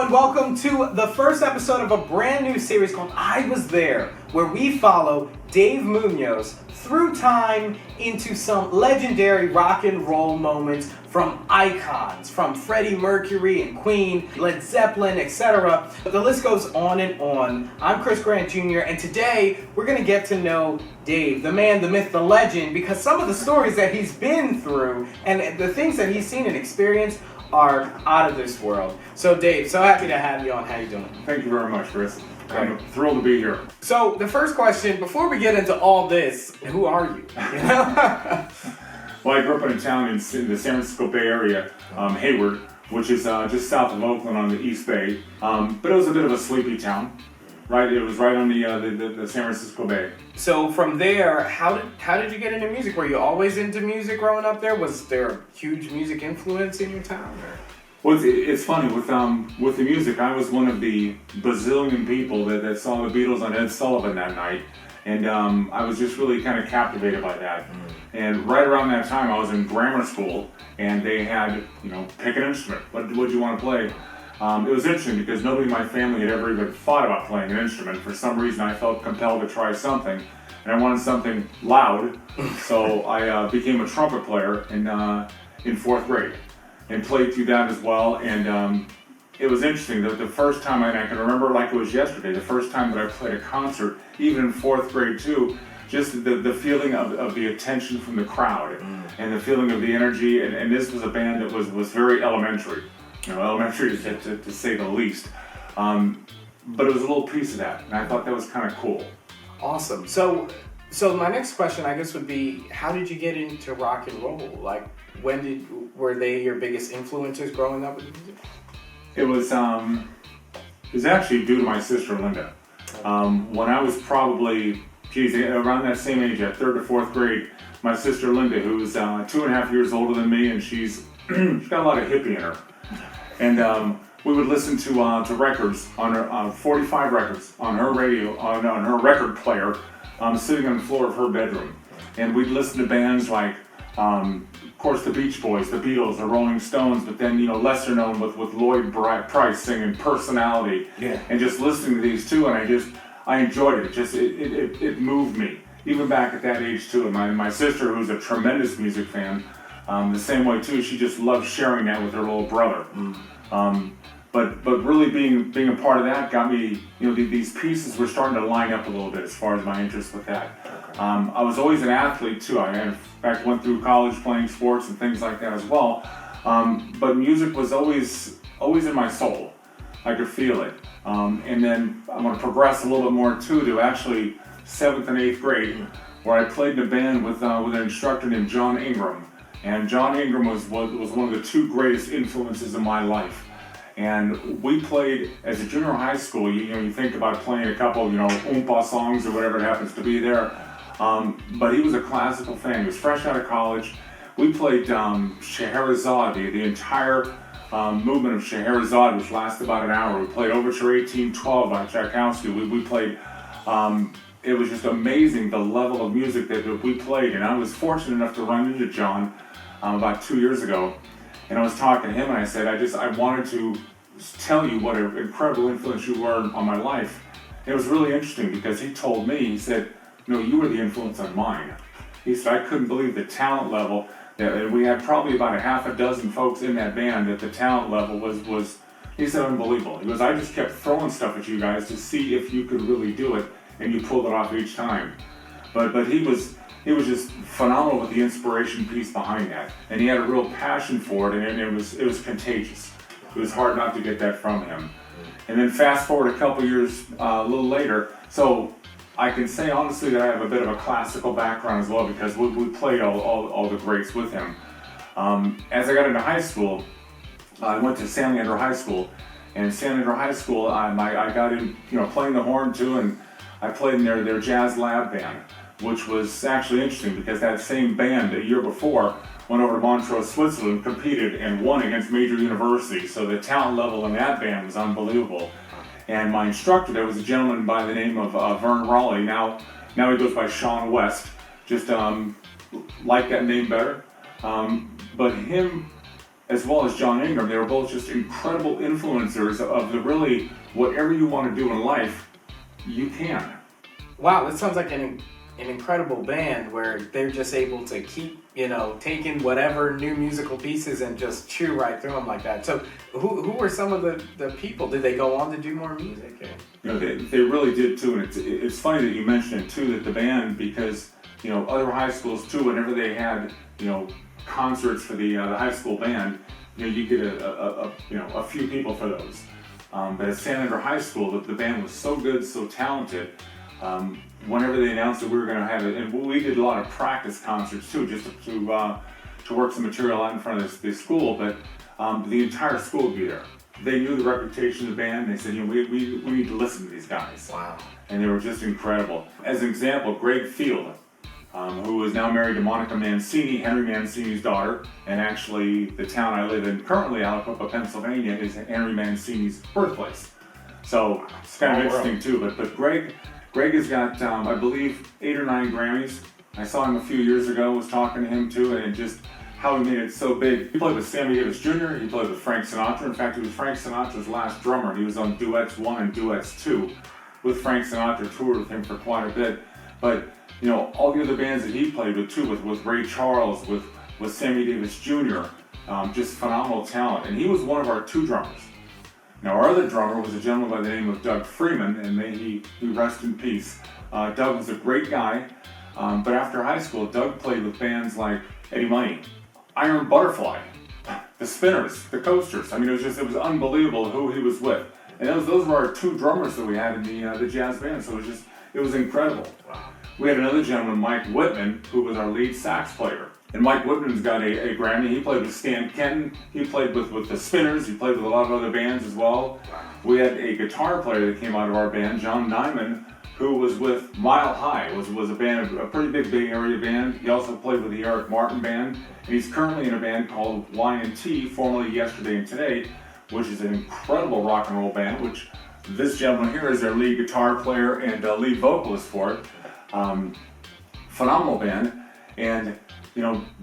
everyone. Welcome to the first episode of a brand new series called I Was There, where we follow Dave Munoz through time into some legendary rock and roll moments from icons, from Freddie Mercury and Queen, Led Zeppelin, etc. The list goes on and on. I'm Chris Grant Jr., and today we're going to get to know Dave, the man, the myth, the legend, because some of the stories that he's been through and the things that he's seen and experienced are out of this world. So Dave, so happy to have you on. How you doing? Thank you very much, Chris. I'm thrilled to be here. So the first question, before we get into all this, who are you? Well, I grew up in a town in the San Francisco Bay Area, Hayward, which is just south of Oakland on the East Bay. But it was a bit of a sleepy town, right? It was right on the San Francisco Bay. So from there, how did you get into music? Were you always into music growing up there? Was there a huge music influence in your town? Well, it's funny, with the music, I was one of the bazillion people that saw the Beatles on Ed Sullivan that night, and I was just really kind of captivated by that. And right around that time, I was in grammar school, and they had, pick an instrument. What do you want to play? It was interesting because nobody in my family had ever even thought about playing an instrument. For some reason, I felt compelled to try something, and I wanted something loud, so I became a trumpet player in fourth grade. And played through that as well, and it was interesting. The first time, I can remember like it was yesterday, the first time that I played a concert, even in fourth grade too, just the feeling of the attention from the crowd, and the feeling of the energy, and this was a band that was very elementary, elementary to say the least, but it was a little piece of that, and I thought that was kind of cool. Awesome. So my next question, I guess, would be, how did you get into rock and roll? Like, were they your biggest influences growing up with music? It was actually due to my sister Linda. When I was probably, around that same age, at third or fourth grade, my sister Linda, who's 2.5 years older than me, and she's got a lot of hippie in her, and we would listen to records on her 45 records on her radio on her record player, sitting on the floor of her bedroom, and we'd listen to bands like. Of course, the Beach Boys, the Beatles, the Rolling Stones, but then, lesser known with Lloyd Price singing Personality, and just listening to these two, and I enjoyed it. It moved me, even back at that age too. And my sister, who's a tremendous music fan, the same way too. She just loved sharing that with her little brother. But really being a part of that got me, these pieces were starting to line up a little bit as far as my interest with that. I was always an athlete too. I in fact went through college playing sports and things like that as well. But music was always in my soul. I could feel it. And then I'm going to progress a little bit more too to actually 7th and 8th grade, where I played in a band with an instructor named John Ingram. And John Ingram was one of the two greatest influences in my life. And we played as a junior high school. You think about playing a couple, oompa songs or whatever it happens to be there. But he was a classical fan. He was fresh out of college. We played Scheherazade, the entire movement of Scheherazade, which lasted about an hour. We played Overture 1812 by Tchaikovsky. We played. It was just amazing the level of music that we played. And I was fortunate enough to run into John about 2 years ago. And I was talking to him, and I said, I wanted to tell you what an incredible influence you were on my life. And it was really interesting because he told me, he said, no, you were the influence on mine. He said, I couldn't believe the talent level. That we had probably about a half a dozen folks in that band that the talent level was he said, unbelievable. He goes, I just kept throwing stuff at you guys to see if you could really do it, and you pulled it off each time. But he was just phenomenal with the inspiration piece behind that, and he had a real passion for it, and it was contagious. It was hard not to get that from him. And then fast forward a couple years, a little later, so I can say honestly that I have a bit of a classical background as well, because we played all the greats with him. As I got into high school, I went to San Leandro High School, and San Leandro High School, I got in, playing the horn too, and I played in their jazz lab band, which was actually interesting because that same band a year before went over to Montreux, Switzerland, competed and won against major universities. So the talent level in that band was unbelievable. And my instructor there was a gentleman by the name of Vern Raleigh. Now he goes by Sean West. Just like that name better. But him as well as John Ingram, they were both just incredible influencers of the really, whatever you want to do in life, you can. Wow, this sounds like an incredible band where they're just able to keep, taking whatever new musical pieces and just chew right through them like that. So who were some of the people? Did they go on to do more music? They really did too, and it's funny that you mentioned it too, that the band, because, other high schools too, whenever they had, concerts for the high school band, you get a few people for those. But at San Andrew High School, the band was so good, so talented. Whenever they announced that we were going to have it, and we did a lot of practice concerts too, just to work some material out in front of the school. But the entire school would be there. They knew the reputation of the band. They said, we need to listen to these guys. Wow. And they were just incredible. As an example, Greg Field, who is now married to Monica Mancini, Henry Mancini's daughter, and actually the town I live in currently, Aliquippa, Pennsylvania, is Henry Mancini's birthplace. So it's kind of interesting too. But Greg has got, I believe, 8 or 9 Grammys. I saw him a few years ago, was talking to him too, and just how he made it so big. He played with Sammy Davis Jr., he played with Frank Sinatra. In fact, he was Frank Sinatra's last drummer. He was on Duets 1 and Duets 2 with Frank Sinatra, toured with him for quite a bit. But, all the other bands that he played with too, with Ray Charles, with Sammy Davis Jr., just phenomenal talent. And he was one of our 2 drummers. Now, our other drummer was a gentleman by the name of Doug Freeman, and may he rest in peace. Doug was a great guy, but after high school, Doug played with bands like Eddie Money, Iron Butterfly, the Spinners, the Coasters. I mean, it was unbelievable who he was with. And those were our 2 drummers that we had in the jazz band, so it was incredible. Wow. We had another gentleman, Mike Whitman, who was our lead sax player. And Mike Whitman's got a Grammy. He played with Stan Kenton. He played with the Spinners. He played with a lot of other bands as well. We had a guitar player that came out of our band, John Nyman, who was with Mile High. Was a band, a pretty big Bay Area band. He also played with the Eric Martin Band. And he's currently in a band called Y&T, formerly Yesterday and Today, which is an incredible rock and roll band, which this gentleman here is their lead guitar player and lead vocalist for it. Phenomenal band. And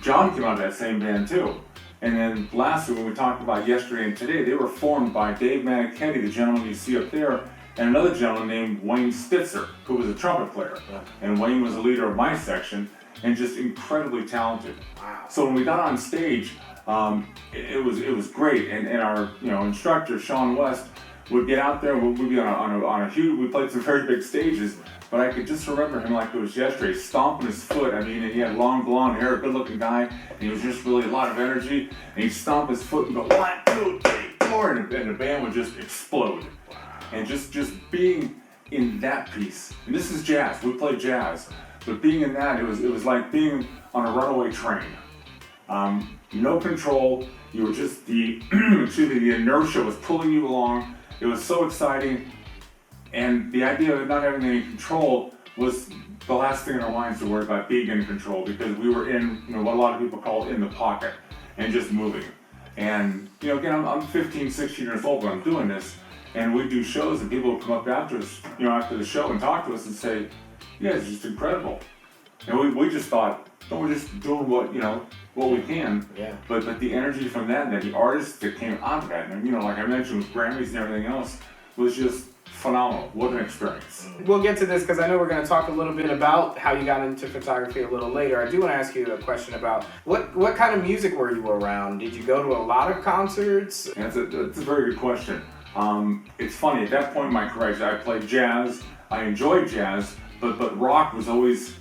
John came out of that same band too. And then lastly, when we talked about Yesterday and Today, they were formed by Dave Manichetti, the gentleman you see up there, and another gentleman named Wayne Spitzer, who was a trumpet player. Yeah. And Wayne was the leader of my section, and just incredibly talented. Wow. So when we got on stage, it was great. And our instructor, Sean West, would get out there, and we'd be on a huge, we played some very big stages, but I could just remember him like it was yesterday, stomping his foot. I mean, he had long blonde hair, good looking guy, and he was just really a lot of energy, and he'd stomp his foot and go, 1, 2, 3, 4, and the band would just explode. And just being in that piece, and this is jazz, we play jazz, but being in that, it was like being on a runaway train. No control, you were just, the inertia was pulling you along. It was so exciting, and the idea of not having any control was the last thing in our minds to worry about being in control, because we were in, what a lot of people call in the pocket, and just moving. And, again, I'm 15, 16 years old when I'm doing this, and we do shows, and people will come up after us, after the show and talk to us and say, yeah, it's just incredible. And we just thought, we're just doing what we can. Yeah. But the energy from that, and the artists that came out of that, and like I mentioned with Grammys and everything else, was just phenomenal. What an experience. We'll get to this because I know we're going to talk a little bit about how you got into photography a little later. I do want to ask you a question about what kind of music were you around? Did you go to a lot of concerts? That's a very good question. It's funny, at that point in my career, I played jazz, I enjoyed jazz, but rock was always,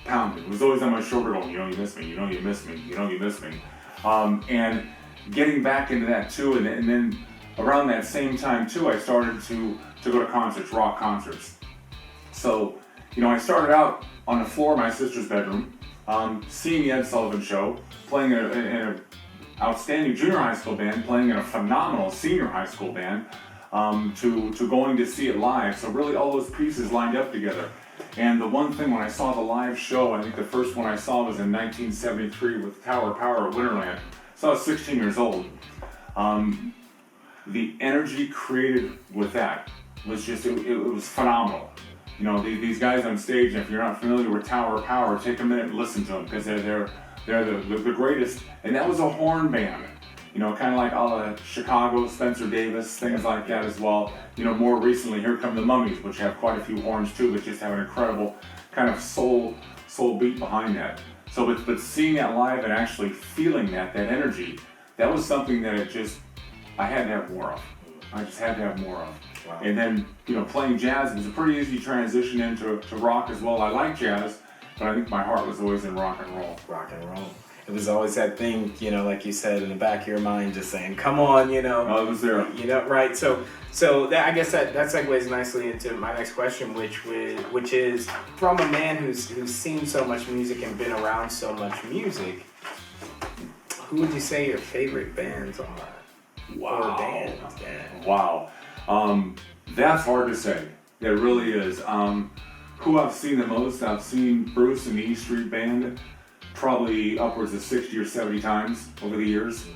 pounding. It was always on my shoulder going, you miss me, you miss me, you miss me. And getting back into that too, and then around that same time too, I started to go to concerts, rock concerts. So, I started out on the floor of my sister's bedroom, seeing the Ed Sullivan Show, playing in an outstanding junior high school band, playing in a phenomenal senior high school band, to going to see it live. So really all those pieces lined up together. And the one thing when I saw the live show, I think the first one I saw was in 1973 with Tower Power at Winterland. So I was 16 years old. The energy created with that was just, it was phenomenal. These guys on stage, and if you're not familiar with Tower Power, take a minute and listen to them, because they're the greatest. And that was a horn band. You know, kind of like all the Chicago, Spencer Davis, things like that as well. You know, more recently, here come the Mummies, which have quite a few horns too, but just have an incredible kind of soul beat behind that. So, but seeing that live and actually feeling that energy, that was something that I had to have more of. I just had to have more of. Wow. And then, you know, playing jazz was a pretty easy transition into rock as well. I like jazz, but I think my heart was always in rock and roll. Rock and roll. It was always that thing, you know, like you said, in the back of your mind, just saying, "Come on," you know. Oh, it was there. You know, right? So that, I guess that segues nicely into my next question, which is from a man who's seen so much music and been around so much music. Who would you say your favorite bands are? Wow. Or bands, yeah. Wow. That's hard to say. It really is. Who I've seen the most, I've seen Bruce and the E Street Band probably upwards of 60 or 70 times over the years.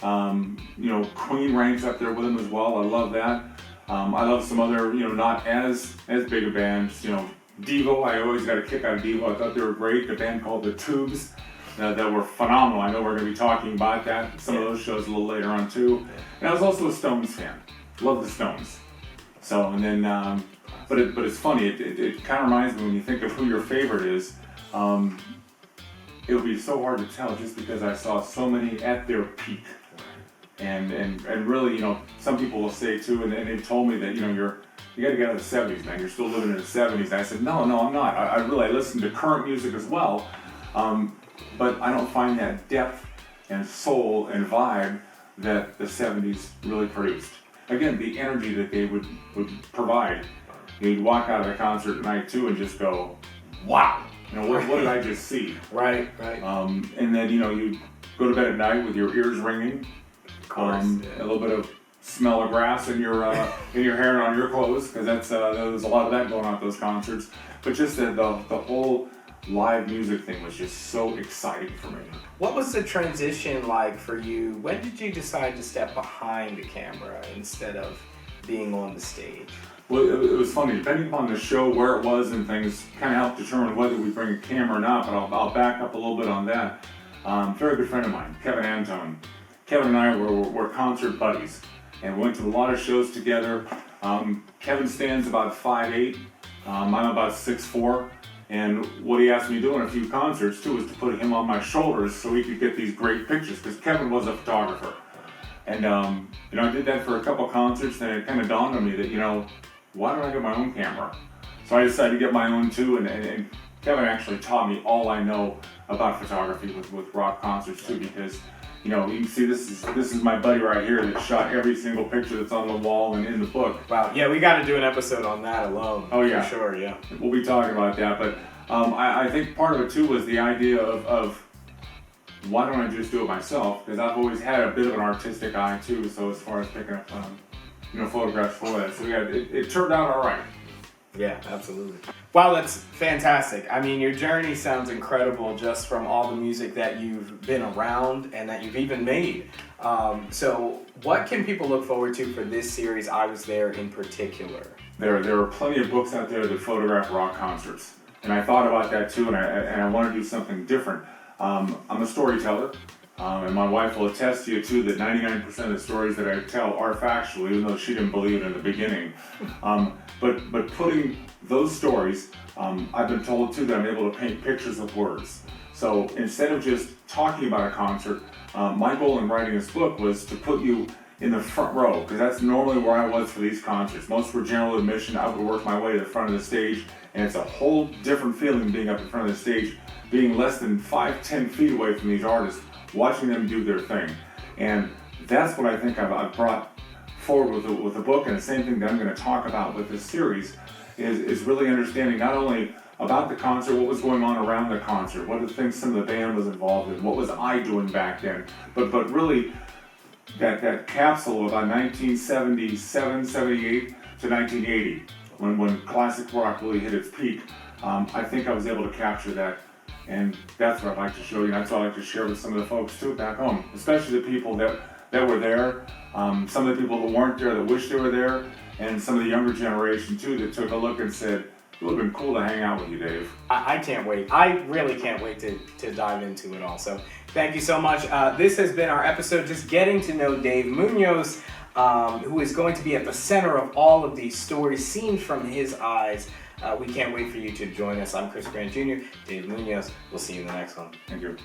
You know, Queen ranks up there with them as well. I love that. I love some other, you know, not as big a bands. You know, Devo, I always got a kick out of Devo. I thought they were great. The band called The Tubes that were phenomenal. I know we're going to be talking about that. Some of those shows a little later on too. And I was also a Stones fan. Love the Stones. So, and then, but it's funny. It kind of reminds me when you think of who your favorite is. It would be so hard to tell just because I saw so many at their peak. And really, you know, some people will say too, and they told me that, you know, you got to get out of the 70s, man. You're still living in the 70s. And I said, no, I'm not. I really listen to current music as well, but I don't find that depth and soul and vibe that the 70s really produced. Again, the energy that they would provide. You'd walk out of the concert at night too and just go, wow. You know, what did I just see? Right. And then, you know, you go to bed at night with your ears ringing. Of course. A little bit of smell of grass in your hair and on your clothes, because there's a lot of that going on at those concerts. But just the whole live music thing was just so exciting for me. What was the transition like for you? When did you decide to step behind the camera instead of being on the stage? Well, it was funny. Depending upon the show, where it was, and things kind of helped determine whether we bring a camera or not. But I'll back up a little bit on that. Very good friend of mine, Kevin Antone. Kevin and I were concert buddies, and we went to a lot of shows together. Kevin stands about 5'8". I'm about 6'4". And what he asked me to do in a few concerts too was to put him on my shoulders so he could get these great pictures, because Kevin was a photographer. And you know, I did that for a couple concerts, and it kind of dawned on me that, you know, why don't I get my own camera? So I decided to get my own too, and Kevin actually taught me all I know about photography with rock concerts too, because, you know, you can see this is my buddy right here that shot every single picture that's on the wall and in the book. Wow, yeah, we got to do an episode on that alone. Oh yeah, for sure, yeah. We'll be talking about that, but I think part of it too was the idea of why don't I just do it myself? Because I've always had a bit of an artistic eye too. So as far as picking up, you know, photographs for that, so yeah, it turned out all right. Yeah, absolutely. Wow, that's fantastic. I mean, your journey sounds incredible just from all the music that you've been around and that you've even made. So what can people look forward to for this series, I Was There, in particular? There are plenty of books out there that photograph rock concerts. And I thought about that too, and I want to do something different. I'm a storyteller, and my wife will attest to you too that 99% of the stories that I tell are factual, even though she didn't believe it in the beginning. But putting those stories, I've been told too that I'm able to paint pictures with words. So instead of just talking about a concert, my goal in writing this book was to put you in the front row, because that's normally where I was for these concerts. Most were general admission. I would work my way to the front of the stage, and it's a whole different feeling being up in front of the stage, being less than 5-10 feet away from these artists, watching them do their thing. And that's what I think I've brought forward with the book, and the same thing that I'm going to talk about with this series is really understanding not only about the concert, what was going on around the concert, what are the things some of the band was involved in, what was I doing back then, but really that capsule of 1977, 78 to 1980, when classic rock really hit its peak. I think I was able to capture that, and that's what I'd like to show you. That's what I'd like to share with some of the folks too back home, especially the people that were there, some of the people that weren't there that wish they were there, and some of the younger generation too that took a look and said, It would have been cool to hang out with you, Dave. I can't wait. I really can't wait to dive into it all. So thank you so much. This has been our episode just getting to know Dave Munoz, who is going to be at the center of all of these stories seen from his eyes. We can't wait for you to join us. I'm Chris Grant Jr., Dave Munoz. We'll see you in the next one. Thank you.